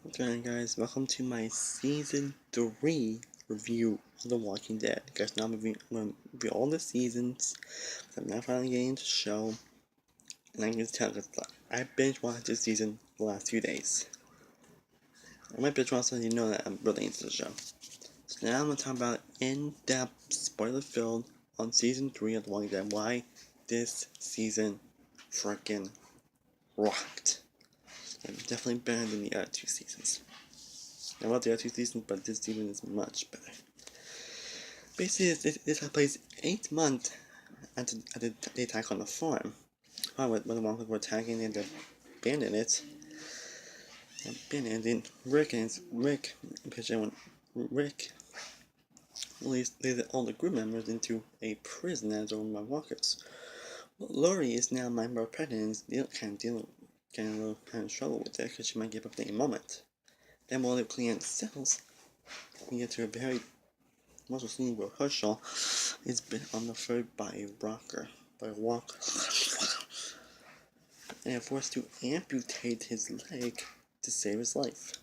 Okay guys, welcome to my season 3 review of The Walking Dead. Guys, now I'm going to review all the seasons. I'm now finally getting into the show. And I can just tell, I binge watched this season the last few days. I might binge watch so you know that I'm really into the show. So now I'm going to talk about in-depth, spoiler-filled on season 3 of The Walking Dead. Why this season freaking rocked. And definitely better than the other 2 seasons. I love the other 2 seasons, but this season is much better. Basically, this takes place 8 months after the attack on the farm. When the monsters were attacking and abandoned it. Abandoned Rick released all the group members into a prison that is owned by walkers. Lori is now a member of pregnant and kind of struggle with it because she might give up at any moment. Then while they're cleaning cells, we get to a very emotional scene where Herschel is been on the third by a walker, and forced to amputate his leg to save his life.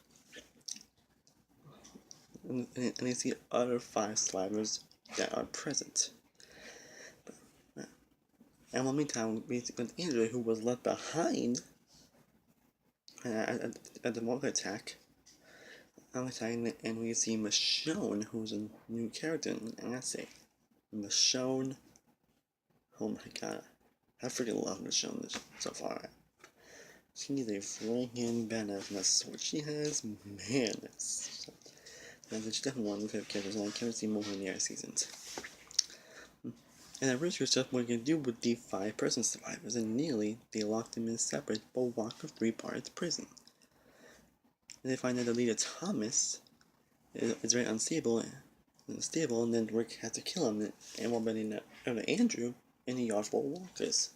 And you see other 5 survivors that are present. And one meantime, with Andrew, who was left behind at the walker attack, and we see Michonne, who's a new character in Assay. Michonne, oh my god, I freaking love Michonne so far. She's a freaking badass, and that sword she has, man, that's she's definitely one of my favorite characters, and I can't see more in the other seasons. And at first, stuff what you can do with the 5-person survivors, and nearly they locked them in separate but walk of 3 parts prison. And they find that the leader Thomas is very unstable, and then Rick has to kill him, and while betting Andrew in the yard full of walkers.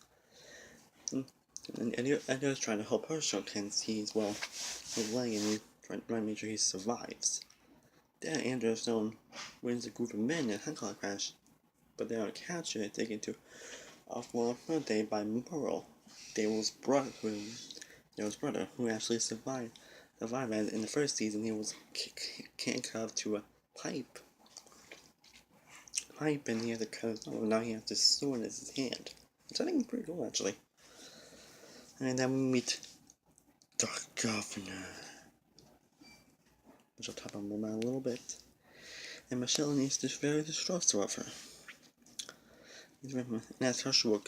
And Andrew's trying to help Herschel since he's his leg, and he's trying to make sure he survives. Then Andrew Stone wins a group of men in a helicopter crash, but they are captured and taken to off-world birthday by Merle, Daryl's brother, who actually survived. As in the first season, he was handcuffed to a pipe, and he had to cut his arm. Now he has this sword in his hand, which I think is pretty cool, actually. And then we meet the governor, which I'll talk about a little bit. And Michelle is very distrustful of her. And as Herschel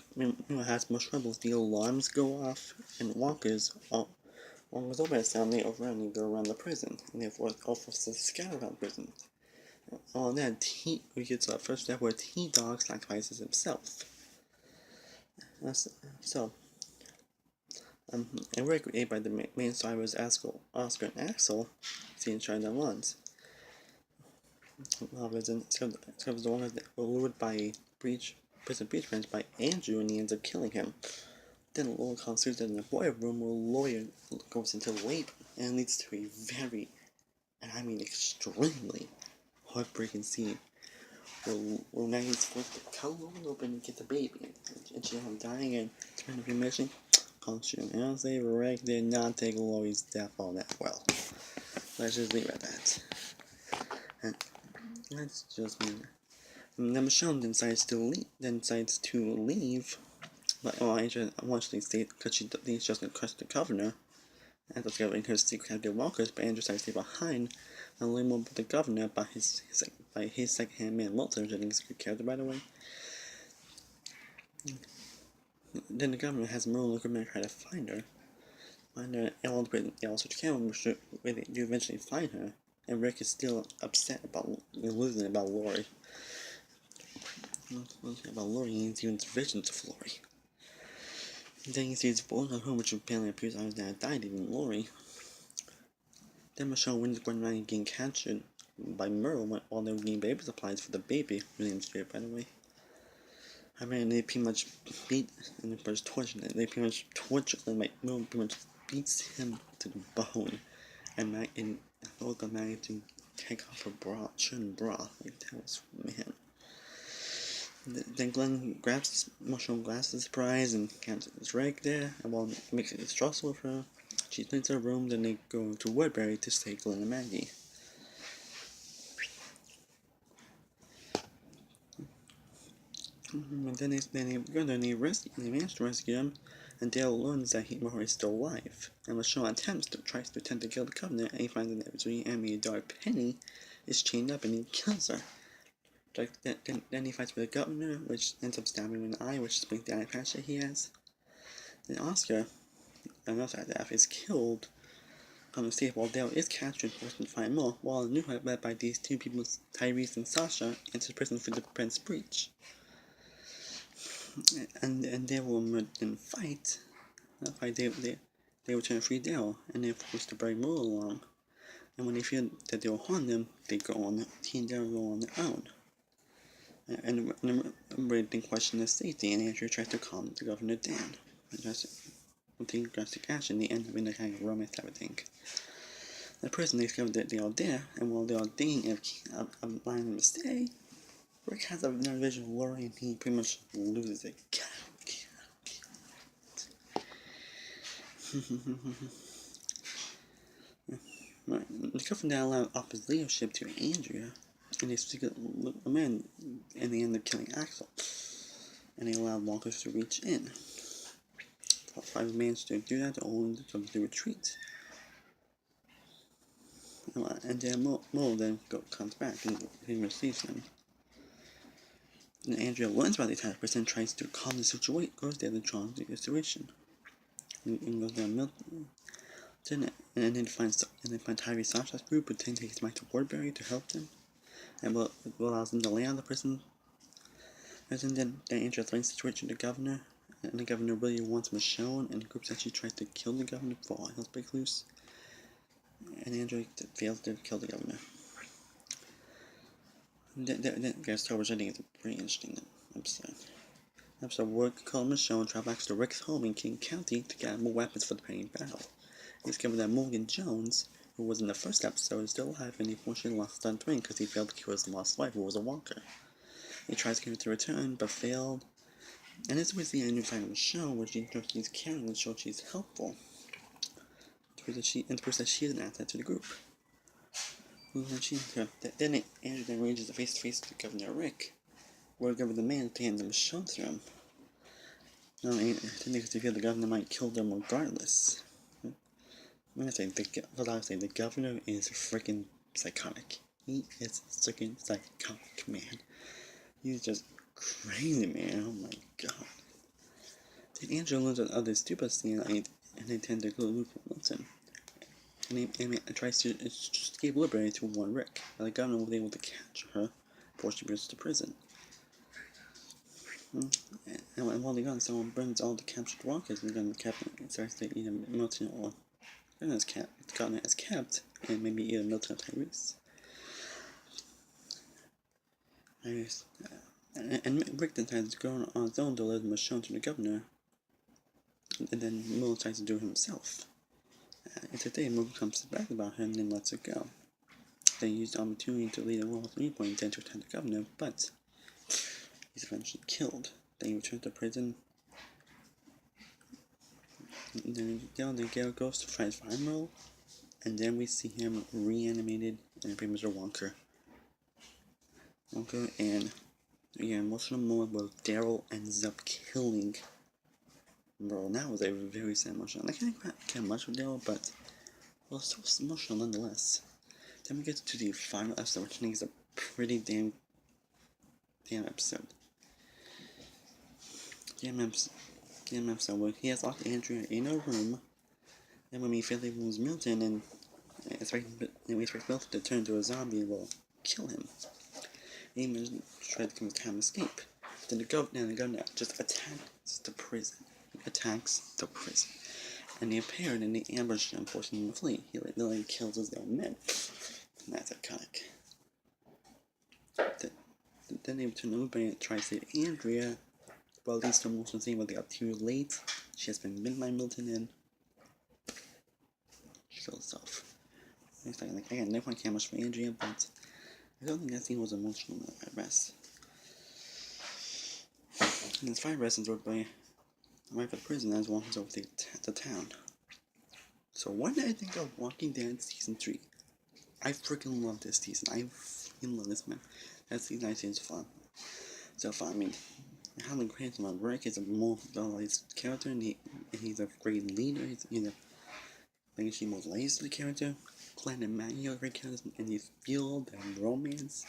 has more troubles, the alarms go off, and walkers open a sound they overrun and go around the prison, and therefore all forced to scatter around the prison. On that, we get to our first step where T-Dog sacrifices himself. And Rick, aided by the main survivors Oscar and Axel, seen trying their runs. Discovers the one that were lured by a prison breach branch by Andrew, and he ends up killing him. Then Laura considers in the boiler room where Lawyer goes into labor, and leads to a very, and I mean extremely, heartbreaking scene where Maggie's forced to cut Lauren open and get the baby, and she's dying and trying to be mission. Culture. And I'll say Rick did not take Laurie's death all that well. Let's just leave it at that. And that's just me. And then Michonne decides to leave. But Angel eventually stays because she thinks she's going to crush the governor. And discovering her secret have the walkers, but Andrew decides to stay behind and learn more about the governor by his second-hand man Walter, which I think is a good character, by the way. Then the governor has Merle and Goodman try to find her. And they also can, where they do eventually find her. And Rick is still upset about losing about Lori. About Lori, and he sees visions of Lori. And then he sees Bones on home, which apparently appears on his dad died, even Lori. Then Michonne wins going around and getting captured by Merle while they were getting baby supplies for the baby, whose name's Spirit, by the way. I mean, they pretty much beat and tortured him. They pretty much tortured him, like Merle pretty much beats him to the bone, and Olga managed to take off her bra, shirt and bra. Like, that was, man. Then Glenn grabs Marshall glasses surprise and Captain's Rick there, and while making it stressful with her, she cleans her room, then they go to Woodbury to save Glenn and Maggie. And then they manage to rescue him, and Dale learns that Murray is still alive. And Michonne tries to attempt to kill the Governor, and he finds that his reanimated daughter Penny is chained up, and he kills her. Then he fights with the Governor, which ends up stabbing him in the eye, which explains the eye patch that he has. Then Oscar, another death, is killed on the stage while Dale is captured and forced to find more, while a new hunt led by these two people, Tyrese and Sasha, enters prison for the Prince breach. And they will fight. They return free Dale, and they're forced to bring Mo along. And when they feel that they will harm them, they go on. He and Dale go on their own. And they question their safety, and Andrew tries to calm the Governor down. With the drastic action, they end up in a kind of romance type of thing. The prison, they discover that they are there, and while they are thinking of allowing them to stay, Rick has a vision of Lori, and he pretty much loses it. Right. The Governor now off his leadership to Andrea, and they stick a man, and they end up killing Axel. And they allow walkers to reach in. Five managed to do that, only to retreat. And then Mo then comes back and he receives them. And Andrea learns about the attack, but then tries to calm the situation, goes there to calm the situation. And goes down Milton. And then finds Tyrese Sasha's group, but then takes Mike to Woodbury to help them. And allows them to lay on the prison. And then Andrea threatens the situation to the Governor. And the Governor really wants Michonne, and the group actually tries to kill the Governor before all hell's breaks loose. And Andrea fails to kill the Governor. Then there's television. I think it's a pretty interesting episode. Episode where Cole and Michonne travel back to Rick's home in King County to get more weapons for the pending battle. They discover that Morgan Jones, who was in the first episode, is still alive, and he fortunately lost stunt ring because he failed to kill his lost wife, who was a walker. He tries to get her to return, but failed. And this was the end of the show, where she's caring and shows she's helpful. To prove that she is an asset to the group. Then Andrew arranges a face-to-face with Governor Rick, where the man to hand them Michonne to him. Now, I think they feel the Governor might kill them regardless. I'm gonna say the Governor is freaking psychotic. He is freaking psychotic, man. He's just crazy, man. Oh my god. Then Andrew learns that others stupid scene and they tend to go loop for Wilson. And he tries to escape Woodbury to warn Rick, but the Governor was able to catch her before she goes to prison. And while they're gone, someone burns all the captured walkers, and then the captain starts to either Milton or Governor as kept, and maybe either Milton or Tyrese. And Rick then decides to go on his own to deliver Michonne to the Governor, and then Mo tries to do it himself. And today, Mo comes back about her and then lets her go. They use the opportunity to lead a World 3.10 to attack the Governor, but he's eventually killed. Then he returns to prison. And then Gale goes to fight Admiral, and then we see him reanimated and pretty much a Wonker. And emotional moment where Daryl ends up killing Bro. That was a very sad emotional. I can't care much with Daryl, but well, still emotional nonetheless. Then we get to the final episode, which I think is a pretty damn episode. Damn episode where he has locked Andrea in a room, and when he finally wounds Milton, and we expect Milton to turn into a zombie and will kill him. He tries to commit time escape. Then the governor just attacks the prison. And they appeared and they ambushed him, forcing him to flee. He literally kills his own men. And that's iconic. Then they return over and try to save Andrea. But at least the emotional scene where they got too late. She has been bitten by Milton and she killed herself. Again, no one cared much for Andrea, but I don't think that scene was emotional at best. There's 5 residents work by arrive at prison as walks over the town. So what did I think of Walking Dead Season 3? I freaking love this season. I freaking love this, man. That season I think is fun. So fun. I mean, Helen Cranston on Rick is a more realized character, and he's a great leader. He's a the most lazy character. Glenn and Maggie are great characters, and his field and romance.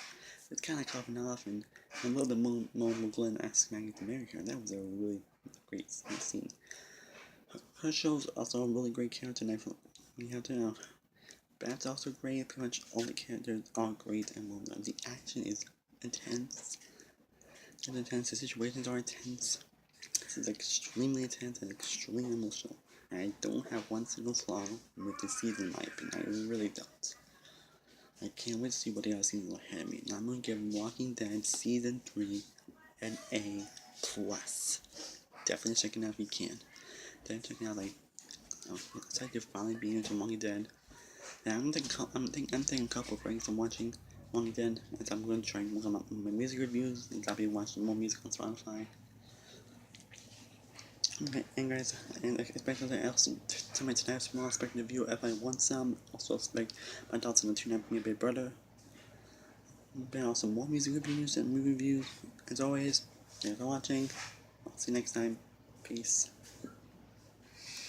It's kind of coming off, and a little bit more Glenn asks Maggie to marry her. That was a really great scene. Her show's also a really great character, and we have to know. Bat's also great. Pretty much all the characters are great and well done. The action is intense. It's intense. The situations are intense. This is extremely intense and extremely emotional. And I don't have one single flaw with this season, in my opinion. I really don't. I can't wait to see what the other seasons will have me. And I'm gonna give Walking Dead Season 3 an A+. Definitely check it out if you can. Then check it out, like, it's like you're finally being into Walking Dead. Yeah, I'm taking a couple breaks from watching Walking Dead, as I'm going to try and work on my music reviews, and I'll be watching more music on Spotify. Okay, and guys, and expect something else to my tonight's small expect review if I want some. Also expect my thoughts on the 2 Being a Big Brother. And also more music reviews and movie reviews. As always, thanks for watching. I'll see you next time. Peace.